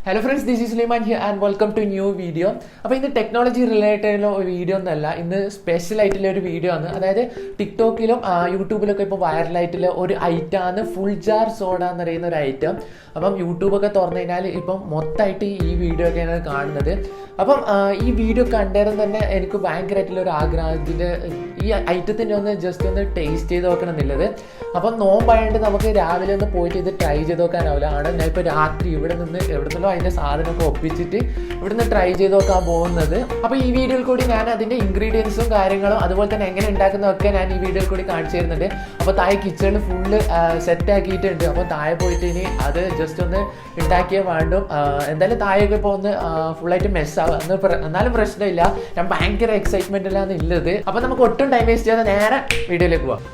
Hello friends, this is Suleiman here and welcome to a new video. അപ്പോൾ ഇന്ന് technology related ആയിട്ടുള്ള ഒരു video ഒന്നല്ല, ഇന്ന് സ്പെഷ്യൽ ആയിട്ടുള്ള ഒരു വീഡിയോ ആണ്. അതായത് ടിക്ടോക്കിലും യൂട്യൂബിലൊക്കെ ഇപ്പോൾ വൈറലായിട്ടുള്ള ഒരു ഐറ്റമാണ് ഫുൾജാർ സോഡ എന്ന് പറയുന്ന ഒരു ഐറ്റം. അപ്പം യൂട്യൂബൊക്കെ തുറന്നു കഴിഞ്ഞാൽ ഇപ്പം മൊത്തമായിട്ട് ഈ വീഡിയോ ഒക്കെയാണ് കാണുന്നത്. അപ്പം ഈ വീഡിയോ കണ്ടേരം തന്നെ എനിക്ക് ഭയങ്കരമായിട്ടുള്ള ഒരു ആഗ്രഹത്തിൻ്റെ ഈ ഐറ്റത്തിൻ്റെ ഒന്ന് ജസ്റ്റ് ഒന്ന് ടേസ്റ്റ് ചെയ്ത് നോക്കണം എന്നുള്ളത്. അപ്പം നോമ്പായതുകൊണ്ട് നമുക്ക് രാവിലെ ഒന്ന് പോയിട്ട് ഇത് ട്രൈ ചെയ്ത് നോക്കാനാവില്ല. ആണ് ഞാൻ ഇപ്പോൾ രാത്രി ഇവിടെ നിന്നല്ലോ അതിൻ്റെ സാധനമൊക്കെ ഒപ്പിച്ചിട്ട് ഇവിടുന്ന് ട്രൈ ചെയ്ത് നോക്കാൻ പോകുന്നത്. അപ്പോൾ ഈ വീഡിയോയിൽ കൂടി ഞാൻ അതിൻ്റെ ഇൻഗ്രീഡിയൻസും കാര്യങ്ങളും അതുപോലെ തന്നെ എങ്ങനെ ഉണ്ടാക്കുന്നതൊക്കെ ഞാൻ ഈ വീഡിയോയിൽ കൂടി കാണിച്ചു തരുന്നുണ്ട്. അപ്പോൾ താഴെ കിച്ചണിൽ ഫുള്ള് സെറ്റ് ആക്കിയിട്ടുണ്ട്. അപ്പോൾ താഴെ പോയിട്ട് ഇനി അത് ജസ്റ്റ് ഒന്ന് ഉണ്ടാക്കിയേ വേണ്ടും. എന്തായാലും താഴെയൊക്കെ ഇപ്പോൾ ഒന്ന് ഫുള്ളായിട്ട് മെസ്സാവും, എന്നാലും പ്രശ്നമില്ല. ഞാൻ ഭയങ്കര എക്സൈറ്റ്മെൻറ്റിലാണ് ഉള്ളത്. അപ്പോൾ നമുക്ക് ഒട്ടും ടൈം വേസ്റ്റ് ചെയ്യാതെ നേരെ വീഡിയോയിലേക്ക് പോവാം.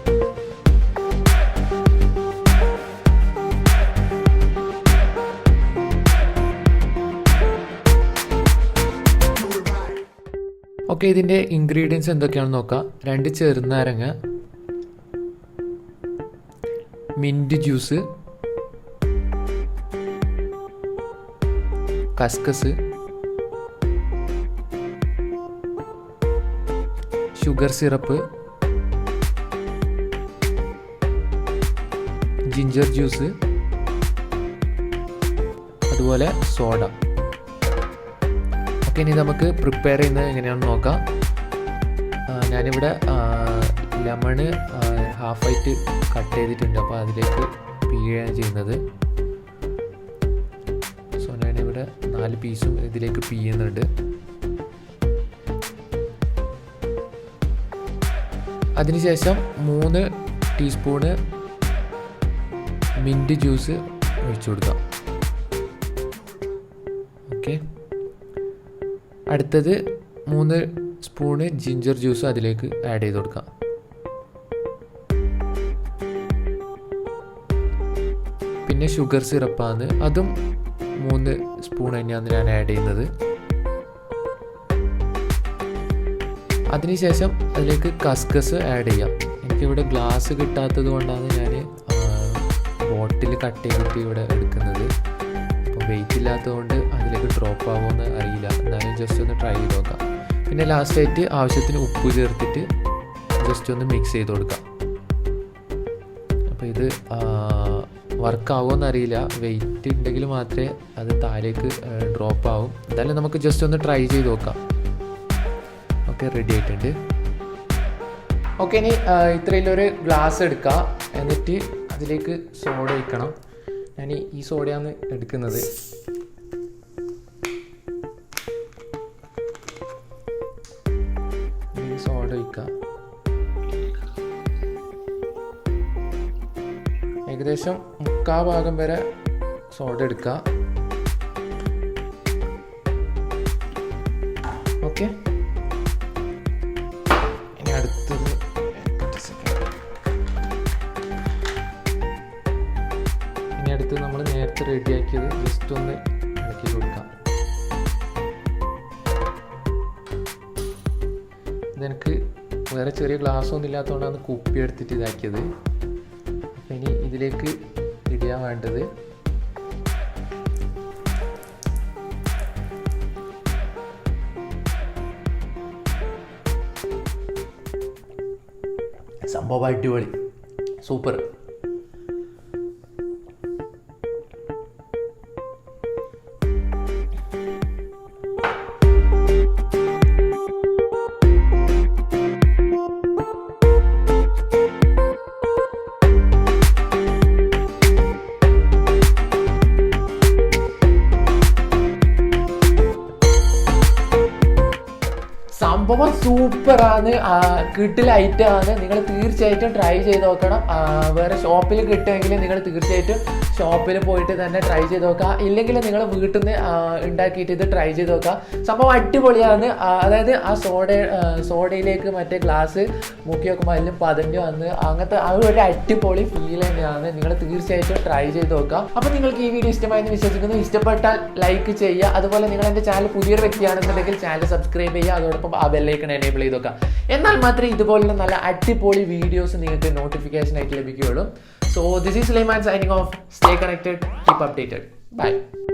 ഓക്കെ, ഇതിൻ്റെ ഇൻഗ്രീഡിയൻസ് എന്തൊക്കെയാണെന്ന് നോക്കാം. 2 ചെറുനാരങ്ങ, മിൻറ്റ് ജ്യൂസ്, കസ്കസ്, ഷുഗർ സിറപ്പ്, ജിഞ്ചർ ജ്യൂസ്, അതുപോലെ സോഡ. ഓക്കെ, ഇനി നമുക്ക് പ്രിപ്പയർ ചെയ്യുന്നത് എങ്ങനെയാണെന്ന് നോക്കാം. ഞാനിവിടെ ലെമണ് ഹാഫായിട്ട് കട്ട് ചെയ്തിട്ടുണ്ട്. അപ്പോൾ അതിലേക്ക് പിഴിയാണ് ചെയ്യുന്നത്. സോ ഞാനിവിടെ 4 പീസും ഇതിലേക്ക് പിഴിയുന്നുണ്ട്. അതിനുശേഷം 3 ടീസ്പൂണ് മിൻറ്റ് ജ്യൂസ് ഒഴിച്ചു കൊടുക്കാം. ഓക്കെ, അടുത്തത് 3 സ്പൂണ് ജിഞ്ചർ ജ്യൂസ് അതിലേക്ക് ആഡ് ചെയ്ത് കൊടുക്കാം. പിന്നെ ഷുഗർ സിറപ്പാണ്, അതും 3 സ്പൂൺ തന്നെയാണ് ഞാൻ ആഡ് ചെയ്യുന്നത്. അതിനുശേഷം അതിലേക്ക് കസ്കസ് ആഡ് ചെയ്യാം. എനിക്കിവിടെ ഗ്ലാസ് കിട്ടാത്തത് കൊണ്ടാണ് ഞാൻ ബോട്ടിൽ കട്ട് ചെയ്തിട്ട് ഇവിടെ എടുക്കുന്നത്. അപ്പോൾ വെയിറ്റ് ഇല്ലാത്തതുകൊണ്ട് അതിലേക്ക് ഡ്രോപ്പ് ആകുമെന്ന് അറിയില്ല. എന്നാലും ജസ്റ്റ് ഒന്ന് ട്രൈ ചെയ്ത് നോക്കാം. പിന്നെ ലാസ്റ്റായിട്ട് ആവശ്യത്തിന് ഉപ്പ് ചേർത്തിട്ട് ജസ്റ്റ് ഒന്ന് മിക്സ് ചെയ്ത് കൊടുക്കാം. അപ്പോൾ ഇത് വർക്ക് ആവുമെന്ന് അറിയില്ല. വെയിറ്റ് ഉണ്ടെങ്കിൽ മാത്രമേ അത് താഴേക്ക് ഡ്രോപ്പ് ആവും. എന്തായാലും നമുക്ക് ജസ്റ്റ് ഒന്ന് ട്രൈ ചെയ്ത് നോക്കാം. ഓക്കെ, റെഡി ആയിട്ടുണ്ട്. ഓക്കെ, ഇനി ഇത്രയിലൊരു ഗ്ലാസ് എടുക്കുക. എന്നിട്ട് അതിലേക്ക് സോഡ ഒഴിക്കണം. ഞാൻ ഈ സോഡയാണ് എടുക്കുന്നത്. സോഡ ഒഴിക്കുക. ഏകദേശം 3/4 ഭാഗം വരെ സോഡ എടുക്കുക. ഓക്കെ, അടുത്ത് നമ്മൾ നേരത്തെ റെഡിയാക്കിയത് ജസ്റ്റ് ഒന്ന് ഇളക്കി കൊടുക്കാം. ഇതെനിക്ക് വേറെ ചെറിയ ഗ്ലാസ്സൊന്നും ഇല്ലാത്തതുകൊണ്ടാണ് കുപ്പി എടുത്തിട്ട് ഇതാക്കിയത്. അപ്പം ഇനി ഇതിലേക്ക് ഇടിയാൻ വേണ്ടത് സംഭവം അടിപൊളി, സൂപ്പർ. സംഭവം സൂപ്പറാണ്, കിട്ടില്ല ഐറ്റമാണ്. നിങ്ങൾ തീർച്ചയായിട്ടും ട്രൈ ചെയ്ത് നോക്കണം. വേറെ ഷോപ്പിൽ കിട്ടുമെങ്കിൽ നിങ്ങൾ തീർച്ചയായിട്ടും ഷോപ്പിൽ പോയിട്ട് തന്നെ ട്രൈ ചെയ്ത് നോക്കുക. ഇല്ലെങ്കിൽ നിങ്ങൾ വീട്ടിൽ നിന്ന് ഉണ്ടാക്കിയിട്ട് ഇത് ട്രൈ ചെയ്ത് നോക്കുക. സംഭവം അടിപൊളിയാണ്. അതായത് ആ സോഡയിലേക്ക് മറ്റേ ഗ്ലാസ് മുക്കി നോക്കുമ്പോൾ അതിലും പതഞ്ഞു വന്ന് അങ്ങനത്തെ ആ ഒരു അടിപൊളി ഫീൽ തന്നെയാണ്. നിങ്ങൾ തീർച്ചയായിട്ടും ട്രൈ ചെയ്ത് നോക്കുക. അപ്പോൾ നിങ്ങൾക്ക് ഈ വീഡിയോ ഇഷ്ടമായെന്ന് വിശ്വസിക്കുന്നു. ഇഷ്ടപ്പെട്ടാൽ ലൈക്ക് ചെയ്യുക. അതുപോലെ നിങ്ങൾ എൻ്റെ ചാനൽ പുതിയൊരു വ്യക്തിയാണെന്നുണ്ടെങ്കിൽ ചാനൽ സബ്സ്ക്രൈബ് ചെയ്യുക. അതോടൊപ്പം ആ ബെല്ലൈക്കൺ എനേബിൾ ചെയ്ത് നോക്കുക. എന്നാൽ മാത്രമേ ഇതുപോലുള്ള നല്ല അടിപൊളി വീഡിയോസ് നിങ്ങൾക്ക് നോട്ടിഫിക്കേഷൻ ആയിട്ട് ലഭിക്കുകയുള്ളൂ. So this is Suleiman signing off. Stay connected, keep updated. Bye.